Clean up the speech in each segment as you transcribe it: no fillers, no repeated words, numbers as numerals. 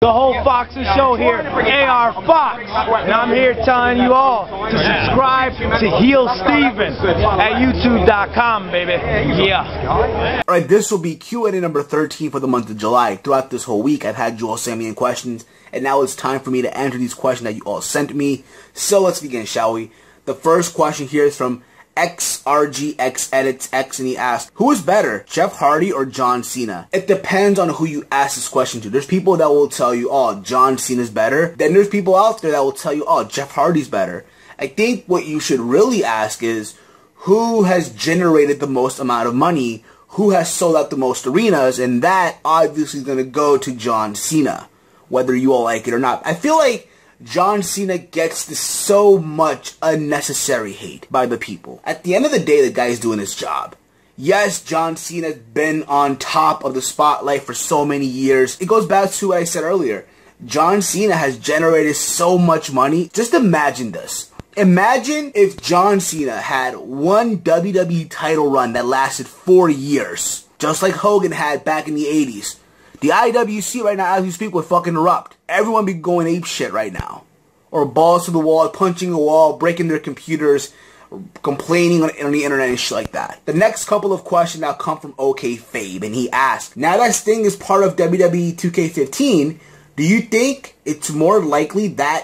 the whole Fox's show here, AR Fox. And I'm here telling you all to subscribe to Heelsteven at YouTube.com, baby. Yeah. Alright, this will be Q&A number 13 for the month of July. Throughout this whole week, I've had you all send me in questions, and now it's time for me to answer these questions that you all sent me. So let's begin, shall we? The first question here is from XRGX Edits X, and he asked, who is better, Jeff Hardy or John Cena? It depends on who you ask this question to. There's people that will tell you, oh, John Cena's better. Then there's people out there that will tell you, oh, Jeff Hardy's better. I think what you should really ask is, who has generated the most amount of money? Who has sold out the most arenas? And that obviously is going to go to John Cena, whether you all like it or not. I feel like John Cena gets so much unnecessary hate by the people. At the end of the day, the guy's doing his job. Yes, John Cena's been on top of the spotlight for so many years. It goes back to what I said earlier. John Cena has generated so much money. Just imagine this. Imagine if John Cena had one WWE title run that lasted 4 years, just like Hogan had back in the 80s. The IWC right now, as we speak, would fucking erupt. Everyone be going ape shit right now. Or balls to the wall, punching a wall, breaking their computers, complaining on the internet and shit like that. The next couple of questions now come from OKFabe, and he asked, now that Sting is part of WWE 2K15, do you think it's more likely that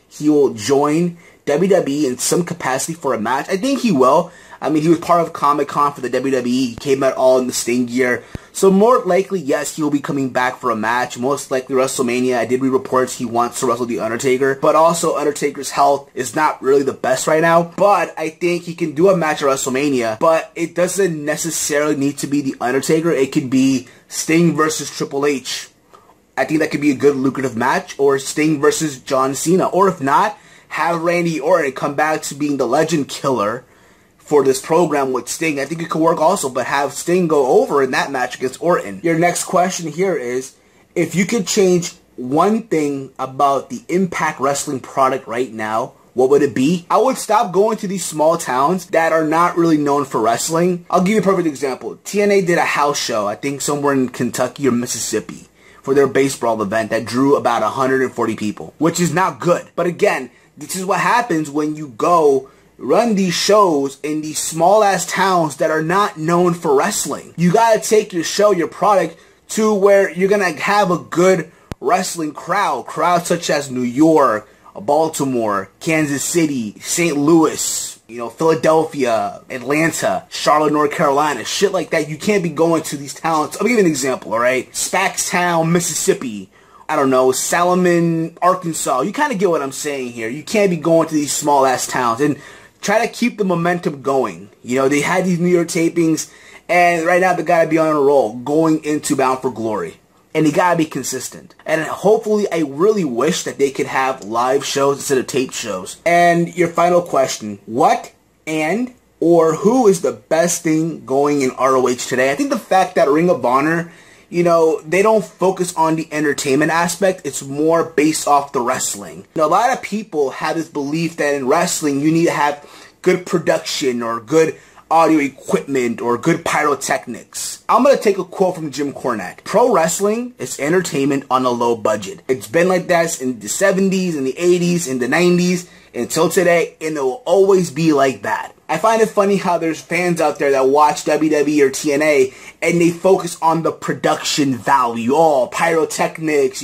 he will join WWE in some capacity for a match? I think he will. I mean, he was part of Comic-Con for the WWE. He came out all in the Sting gear. So more likely, yes, he will be coming back for a match. Most likely WrestleMania. I did read reports he wants to wrestle The Undertaker. But also, Undertaker's health is not really the best right now. But I think he can do a match at WrestleMania. But it doesn't necessarily need to be The Undertaker. It could be Sting versus Triple H. I think that could be a good lucrative match. Or Sting versus John Cena. Or if not, have Randy Orton come back to being the legend killer for this program with Sting. I think it could work also, but have Sting go over in that match against Orton. Your next question here is, if you could change one thing about the Impact Wrestling product right now, what would it be? I would stop going to these small towns that are not really known for wrestling. I'll give you a perfect example. TNA did a house show, I think somewhere in Kentucky or Mississippi, for their baseball event that drew about 140 people, which is not good. But again, this is what happens when you go run these shows in these small-ass towns that are not known for wrestling. You gotta take your show, your product, to where you're gonna have a good wrestling crowd. Crowds such as New York, Baltimore, Kansas City, St. Louis, Philadelphia, Atlanta, Charlotte, North Carolina, shit like that. You can't be going to these towns. I'll give you an example, alright? Spackstown, Mississippi. I don't know, Salmon, Arkansas. You kind of get what I'm saying here. You can't be going to these small-ass towns. And try to keep the momentum going. They had these New York tapings, and right now they gotta be on a roll going into Bound for Glory. And they gotta be consistent. And hopefully, I really wish that they could have live shows instead of taped shows. And your final question, what or who is the best thing going in ROH today? I think the fact that Ring of Honor, they don't focus on the entertainment aspect. It's more based off the wrestling. A lot of people have this belief that in wrestling, you need to have good production or good audio equipment or good pyrotechnics. I'm going to take a quote from Jim Cornette. Pro wrestling is entertainment on a low budget. It's been like that in the 70s, in the 80s, in the 90s, until today, and it will always be like that. I find it funny how there's fans out there that watch WWE or TNA and they focus on the production value. Oh, pyrotechnics,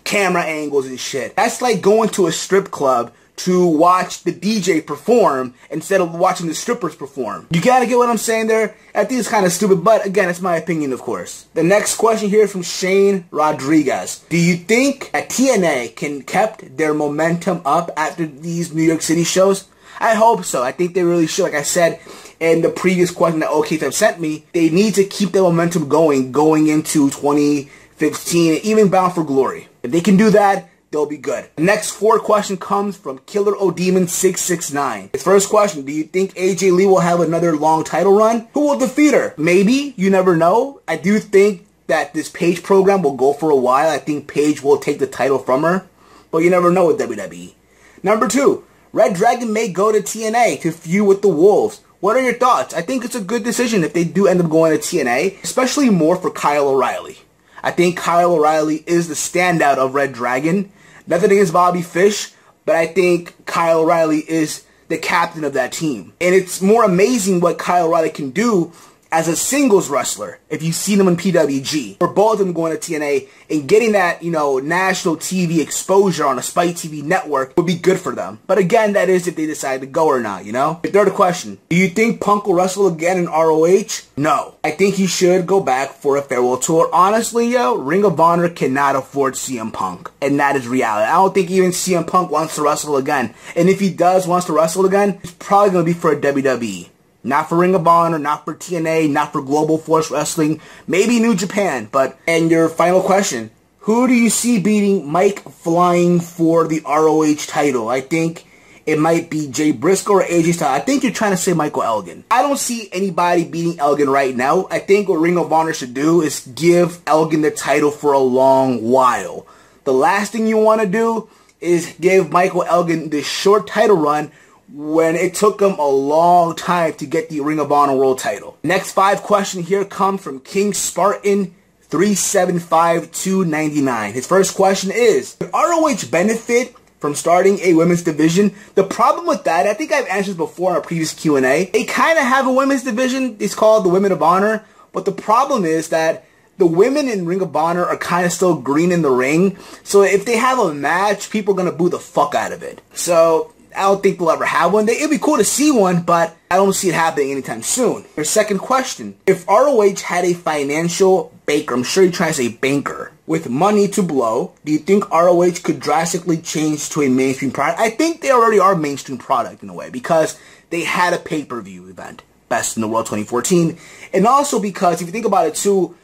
camera angles and shit. That's like going to a strip club to watch the DJ perform instead of watching the strippers perform. You gotta get what I'm saying there? I think it's kind of stupid, but again, it's my opinion, of course. The next question here is from Shane Rodriguez. Do you think that TNA can kept their momentum up after these New York City shows? I hope so. I think they really should. Like I said in the previous question that OKFabe sent me, they need to keep their momentum going into 2015 and even Bound for Glory. If they can do that, they'll be good. The next 4 question comes from Killer O'Demon 669. His first question, do you think AJ Lee will have another long title run? Who will defeat her? Maybe. You never know. I do think that this Paige program will go for a while. I think Paige will take the title from her. But you never know with WWE. Number 2, Red Dragon may go to TNA to feud with the Wolves. What are your thoughts? I think it's a good decision if they do end up going to TNA, especially more for Kyle O'Reilly. I think Kyle O'Reilly is the standout of Red Dragon. Nothing against Bobby Fish, but I think Kyle O'Reilly is the captain of that team. And it's more amazing what Kyle O'Reilly can do as a singles wrestler, if you see them in PWG, or both of them going to TNA and getting that, national TV exposure on a Spike TV network would be good for them. But again, that is if they decide to go or not, The third question, do you think Punk will wrestle again in ROH? No. I think he should go back for a farewell tour. Honestly, Ring of Honor cannot afford CM Punk, and that is reality. I don't think even CM Punk wants to wrestle again. And if he wants to wrestle again, it's probably going to be for a WWE. Not for Ring of Honor, not for TNA, not for Global Force Wrestling, maybe New Japan. And your final question, who do you see beating Mike Flying for the ROH title? I think it might be Jay Briscoe or AJ Styles. I think you're trying to say Michael Elgin. I don't see anybody beating Elgin right now. I think what Ring of Honor should do is give Elgin the title for a long while. The last thing you want to do is give Michael Elgin this short title run when it took him a long time to get the Ring of Honor World title. Next 5 question here comes from King Spartan 375299. His first question is, would ROH benefit from starting a women's division? The problem with that, I think I've answered before in a previous Q&A, they kind of have a women's division. It's called the Women of Honor. But the problem is that the women in Ring of Honor are kind of still green in the ring. So if they have a match, people are going to boo the fuck out of it. So I don't think we'll ever have one. It'd be cool to see one, but I don't see it happening anytime soon. Your second question. If ROH had a financial baker, I'm sure you're trying to say banker, with money to blow, do you think ROH could drastically change to a mainstream product? I think they already are a mainstream product in a way, because they had a pay-per-view event, Best in the World 2014, and also because, if you think about it too,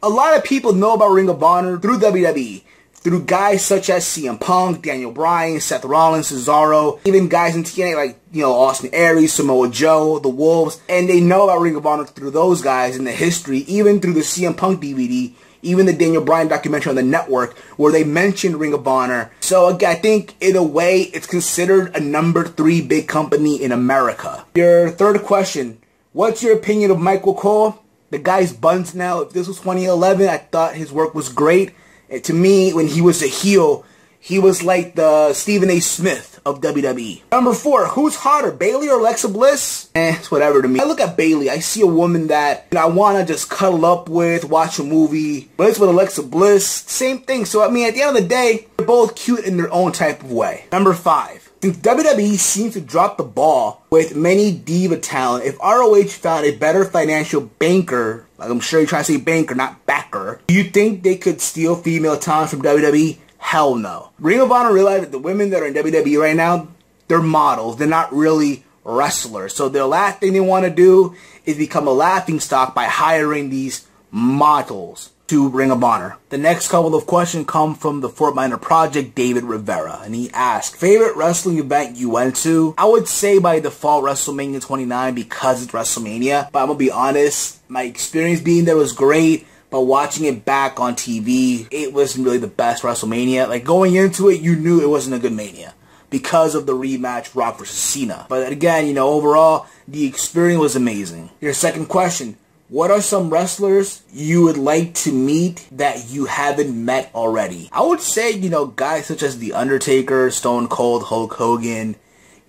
a lot of people know about Ring of Honor through WWE. Through guys such as CM Punk, Daniel Bryan, Seth Rollins, Cesaro, even guys in TNA like, Austin Aries, Samoa Joe, The Wolves, and they know about Ring of Honor through those guys in the history, even through the CM Punk DVD, even the Daniel Bryan documentary on the network, where they mentioned Ring of Honor. So again, I think in a way, it's considered a number 3 big company in America. Your third question, what's your opinion of Michael Cole? The guy's buns now. If this was 2011, I thought his work was great. To me, when he was a heel, he was like the Stephen A. Smith of WWE. Number 4, who's hotter, Bayley or Alexa Bliss? It's whatever to me. I look at Bayley, I see a woman that I want to just cuddle up with, watch a movie. But it's with Alexa Bliss, same thing. So, I mean, at the end of the day, they're both cute in their own type of way. Number 5, since WWE seems to drop the ball with many diva talent, if ROH found a better financial banker, like I'm sure you're trying to say banker, not backer, do you think they could steal female talent from WWE? Hell no. Ring of Honor realized that the women that are in WWE right now, they're models. They're not really wrestlers. So the last thing they want to do is become a laughingstock by hiring these models to Ring of Honor. The next couple of questions come from the Fort Minor Project, David Rivera, and he asked, favorite wrestling event you went to? I would say by default WrestleMania 29 because it's WrestleMania, but I'm gonna be honest, my experience being there was great, but watching it back on TV, it wasn't really the best WrestleMania. Like going into it, you knew it wasn't a good Mania because of the rematch Rock vs. Cena. But again, overall, the experience was amazing. Your second question, what are some wrestlers you would like to meet that you haven't met already? I would say, guys such as The Undertaker, Stone Cold, Hulk Hogan,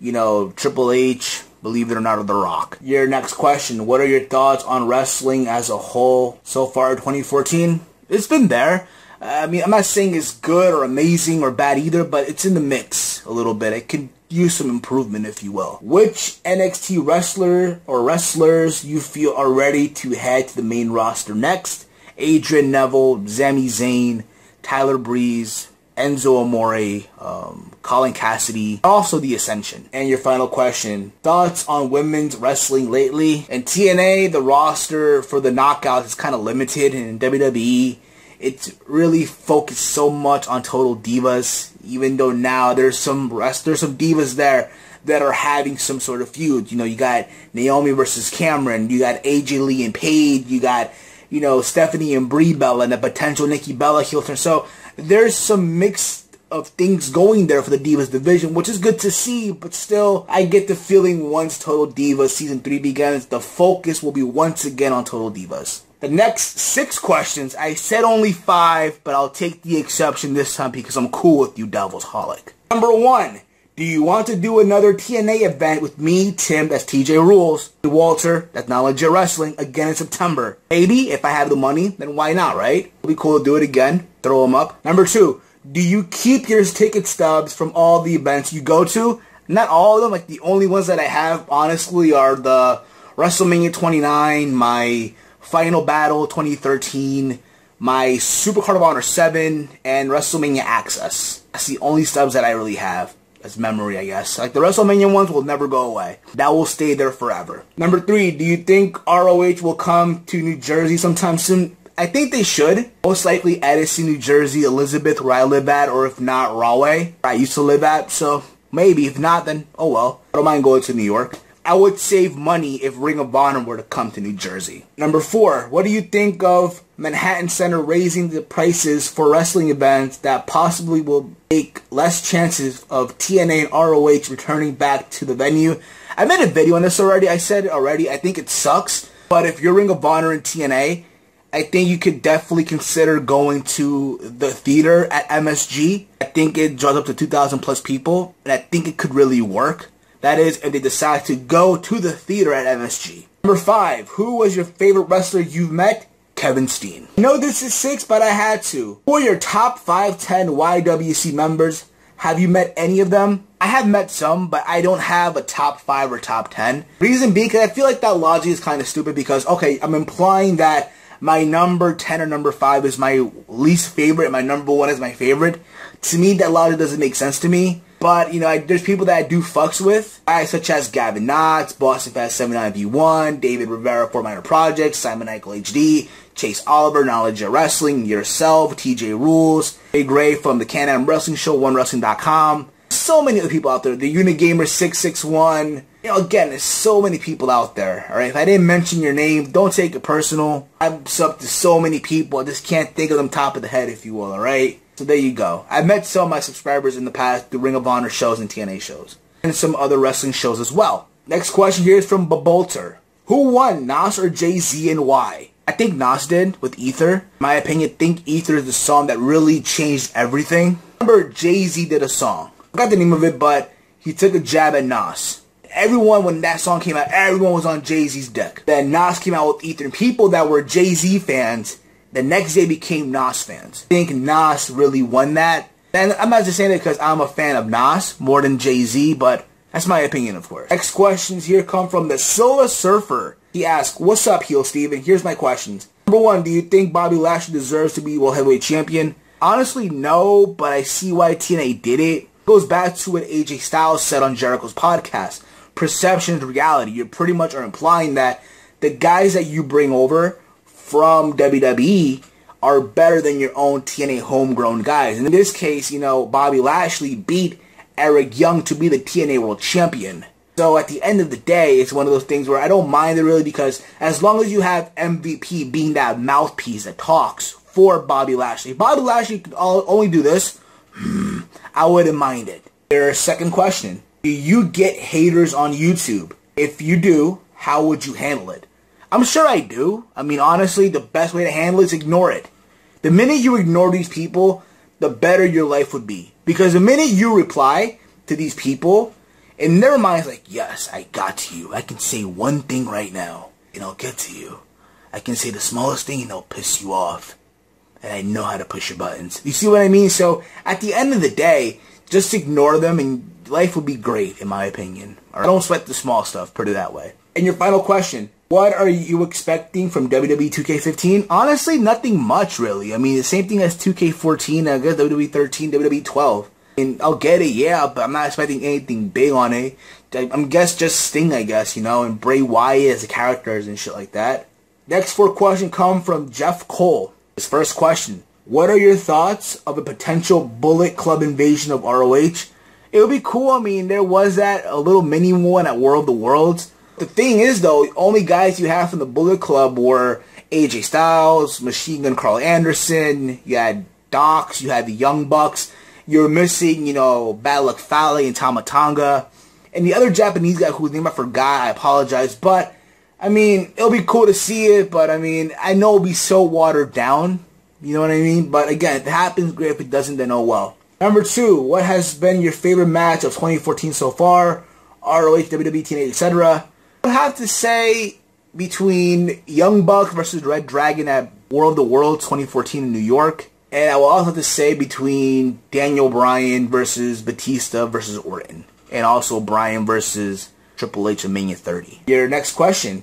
Triple H, believe it or not, or The Rock. Your next question, what are your thoughts on wrestling as a whole so far in 2014? It's been there. I mean, I'm not saying it's good or amazing or bad either, but it's in the mix a little bit. It can use some improvement, if you will. Which NXT wrestler or wrestlers you feel are ready to head to the main roster next? Adrian Neville, Sami Zayn, Tyler Breeze, Enzo Amore, Colin Cassidy, also The Ascension. And your final question, thoughts on women's wrestling lately? In TNA, the roster for the knockouts is kind of limited, and in WWE, it's really focused so much on Total Divas, even though now there's some divas there that are having some sort of feud. You got Naomi versus Cameron, you got AJ Lee and Paige, you got, Stephanie and Brie Bella and the potential Nikki Bella heel turn. So there's some mix of things going there for the Divas division, which is good to see, but still, I get the feeling once Total Divas Season 3 begins, the focus will be once again on Total Divas. The next 6 questions, I said only 5, but I'll take the exception this time because I'm cool with you, Devil's Holic. Number 1, do you want to do another TNA event with me, Tim, that's TJ Rules, and Walter, that's Not Legit Wrestling, again in September? Maybe, if I have the money, then why not, right? It'll be cool to do it again, throw them up. Number 2, do you keep your ticket stubs from all the events you go to? Not all of them, like the only ones that I have, honestly, are the WrestleMania 29, my Final Battle 2013, my Supercard of Honor 7, and WrestleMania Access. That's the only stubs that I really have as memory, I guess. Like the WrestleMania ones will never go away. That will stay there forever. Number 3, do you think ROH will come to New Jersey sometime soon? I think they should. Most likely Edison, New Jersey, Elizabeth, where I live at, or if not, Rahway, where I used to live at. So maybe. If not, then oh well. I don't mind going to New York. I would save money if Ring of Honor were to come to New Jersey. Number 4, what do you think of Manhattan Center raising the prices for wrestling events that possibly will make less chances of TNA and ROH returning back to the venue? I made a video on this already. I said it already. I think it sucks. But if you're Ring of Honor and TNA, I think you could definitely consider going to the theater at MSG. I think it draws up to 2,000 plus people, and I think it could really work. That is, if they decide to go to the theater at MSG. Number 5, who was your favorite wrestler you've met? Kevin Steen. I know this is 6, but I had to. Who are your top 5, 10 YWC members? Have you met any of them? I have met some, but I don't have a top 5 or top 10. Reason being, because I feel like that logic is kind of stupid because, okay, I'm implying that my number 10 or number 5 is my least favorite and my number 1 is my favorite. To me, that logic doesn't make sense to me. But, you know, there's people that I do fucks with, such as Gavin Knotts, Boston Fast 79v1, David Rivera, 4 Minor Projects, Simon Michael HD, Chase Oliver, Knowledge of Wrestling, yourself, TJ Rules, Big Ray from the Can-Am Wrestling Show, OneWrestling.com. So many other people out there. The Unigamer 661. You know, again, there's so many people out there. Alright, if I didn't mention your name, don't take it personal. I'm subbed to so many people. I just can't think of them top of the head, if you will, alright? So there you go. I've met some of my subscribers in the past through Ring of Honor shows and TNA shows. And some other wrestling shows as well. Next question here is from Babolter. Who won, Nas or Jay-Z, and why? I think Nas did with Ether. In my opinion, I think Ether is the song that really changed everything. Remember, Jay-Z did a song. I forgot the name of it, but he took a jab at Nas. Everyone, when that song came out, everyone was on Jay-Z's deck. Then Nas came out with Ether, and people that were Jay-Z fans the next day became Nas fans. I think Nas really won that. And I'm not just saying it because I'm a fan of Nas more than Jay-Z, but that's my opinion, of course. Next questions here come from the Sola Surfer. He asks, what's up, Heelsteven? Here's my questions. Number 1, do you think Bobby Lashley deserves to be World Heavyweight Champion? Honestly, no, but I see why TNA did it. It goes back to what AJ Styles said on Jericho's podcast. Perception is reality. You pretty much are implying that the guys that you bring over from WWE are better than your own TNA homegrown guys. And in this case, you know, Bobby Lashley beat Eric Young to be the TNA World Champion. So at the end of the day, it's one of those things where I don't mind it really because as long as you have MVP being that mouthpiece that talks for Bobby Lashley. If Bobby Lashley could only do this, I wouldn't mind it. Your second question. Do you get haters on YouTube? If you do, how would you handle it? I'm sure I do. I mean, honestly, the best way to handle it is ignore it. The minute you ignore these people, the better your life would be. Because the minute you reply to these people, in their minds like, yes, I got to you. I can say one thing right now, and I'll get to you. I can say the smallest thing, and I'll piss you off. And I know how to push your buttons. You see what I mean? So, at the end of the day, just ignore them, and life would be great, in my opinion. Or don't sweat the small stuff, put it that way. And your final question. What are you expecting from WWE 2K15? Honestly, nothing much, really. I mean, the same thing as 2K14, I guess WWE 13, WWE 12. And I'll get it, yeah, but I'm not expecting anything big on it. I'm guess just Sting, I guess, you know, and Bray Wyatt as the characters and shit like that. Next 4 questions come from Jeff Cole. His first question. What are your thoughts of a potential Bullet Club invasion of ROH? It would be cool. I mean, there was a little mini one at World of the Worlds. The thing is, though, the only guys you have from the Bullet Club were AJ Styles, Machine Gun Carl Anderson, you had Dox, you had the Young Bucks, you were missing, you know, Bad Luck Fale and Tama Tonga, and the other Japanese guy whose name I forgot, I apologize, but I mean, it'll be cool to see it, but I mean, I know it'll be so watered down. You know what I mean? But again, if it happens, great. If it doesn't, then oh well. Number 2, what has been your favorite match of 2014 so far? ROH, WWE, TNA, etc. I would have to say between Young Bucks versus Red Dragon at War of the Worlds 2014 in New York. And I will also have to say between Daniel Bryan versus Batista versus Orton. And also Bryan versus Triple H at Mania 30. Your next question.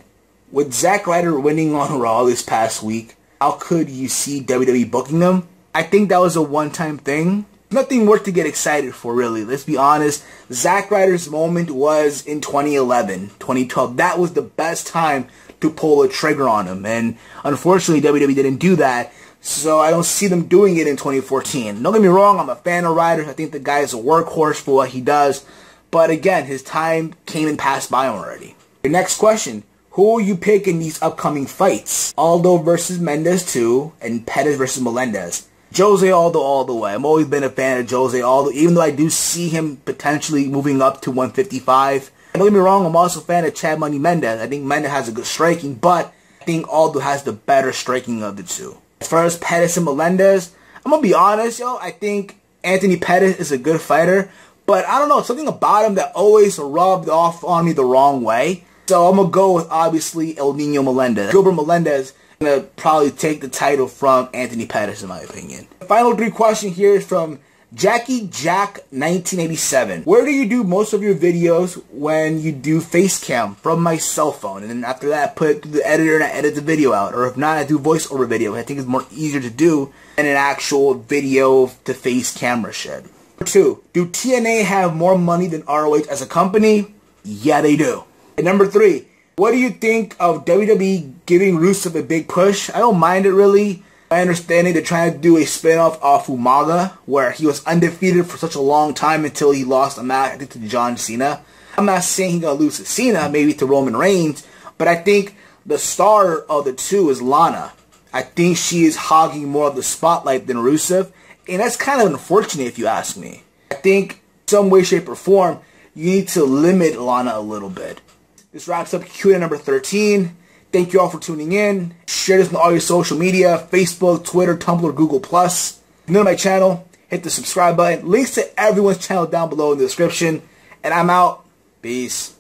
With Zack Ryder winning on Raw this past week, how could you see WWE booking them? I think that was a one-time thing. Nothing worth to get excited for, really. Let's be honest. Zack Ryder's moment was in 2011, 2012. That was the best time to pull a trigger on him. And unfortunately, WWE didn't do that. So I don't see them doing it in 2014. Don't get me wrong, I'm a fan of Ryder. I think the guy is a workhorse for what he does. But again, his time came and passed by him already. Your next question. Who will you pick in these upcoming fights? Aldo versus Mendez 2 and Pettis versus Melendez. Jose Aldo all the way. I've always been a fan of Jose Aldo, even though I do see him potentially moving up to 155. Don't get me wrong, I'm also a fan of Chad Money Mendez. I think Mendez has a good striking, but I think Aldo has the better striking of the two. As far as Pettis and Melendez, I'm going to be honest, I think Anthony Pettis is a good fighter, but I don't know, something about him that always rubbed off on me the wrong way. So I'm going to go with, obviously, El Nino Melendez. Gilbert Melendez is going to probably take the title from Anthony Pettis, in my opinion. The final 3 question here is from Jackie Jack 1987. Where do you do most of your videos when you do face cam? From my cell phone. And then after that, I put it through the editor and I edit the video out. Or if not, I do voiceover video. I think it's more easier to do than an actual video to face camera shit. Number 2, do TNA have more money than ROH as a company? Yeah, they do. And number 3, what do you think of WWE giving Rusev a big push? I don't mind it really. My understanding they're trying to do a spin-off of Umaga, where he was undefeated for such a long time until he lost a match, I think, to John Cena. I'm not saying he's going to lose to Cena, maybe to Roman Reigns, but I think the star of the two is Lana. I think she is hogging more of the spotlight than Rusev, and that's kind of unfortunate if you ask me. I think some way, shape, or form, you need to limit Lana a little bit. This wraps up Q&A number 13. Thank you all for tuning in. Share this on all your social media, Facebook, Twitter, Tumblr, Google+. If you're new to my channel, hit the subscribe button. Links to everyone's channel down below in the description. And I'm out. Peace.